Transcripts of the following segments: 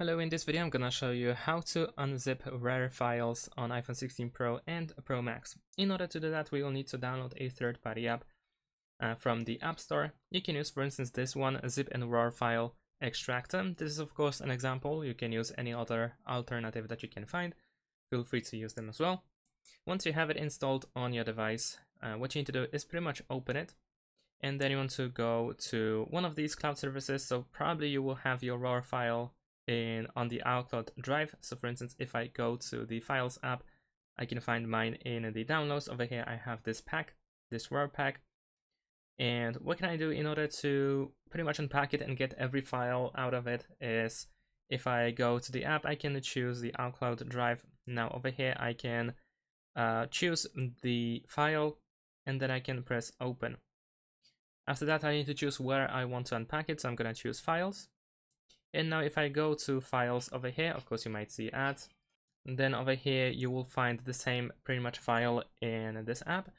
Hello, in this video I'm gonna show you how to unzip RAR files on iPhone 16 Pro and Pro Max. In order to do that, we will need to download a third-party app from the App Store. You can use, for instance, this one, a zip and RAR file extractor. This is of course an example. You can use any other alternative that you can find. Feel free to use them as well. Once you have it installed on your device, what you need to do is pretty much open it. And then you want to go to one of these cloud services. So probably you will have your RAR file on the iCloud drive. So for instance, if I go to the Files app, I can find mine in the downloads. Over here I have this pack, this RAR pack. And what can I do in order to pretty much unpack it and get every file out of it is, if I go to the app, I can choose the iCloud drive. Now over here I can choose the file, and then I can press open. After that I need to choose where I want to unpack it, so I'm going to choose Files. And now if I go to Files over here, of course you might see ads, and then over here you will find the same pretty much file in this app,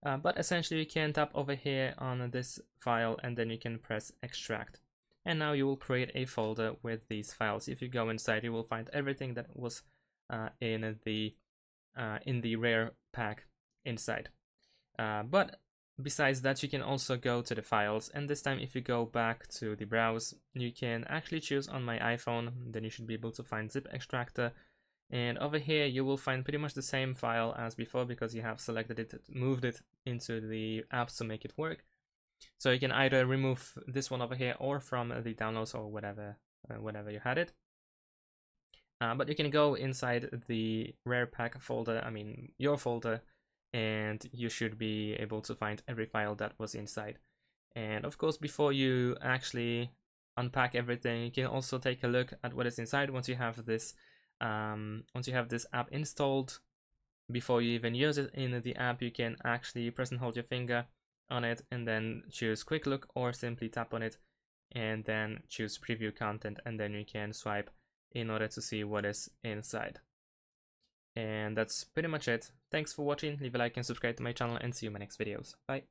but essentially you can tap over here on this file and then you can press extract, and now you will create a folder with these files. If you go inside, you will find everything that was in the RAR pack inside, but besides that, you can also go to the files, and this time if you go back to the browse, you can actually choose on my iPhone. Then you should be able to find zip extractor, and over here you will find pretty much the same file as before because you have selected it, moved it into the apps to make it work. So you can either remove this one over here or from the downloads or whatever you had it. But you can go inside the RAR pack folder, I mean your folder, and you should be able to find every file that was inside. And of course, before you actually unpack everything, you can also take a look at what is inside once you have this app installed. Before you even use it in the app, you can actually press and hold your finger on it and then choose quick look, or simply tap on it and then choose preview content, and then you can swipe in order to see what is inside. And that's pretty much it. Thanks for watching, leave a like and subscribe to my channel, and see you in my next videos. Bye!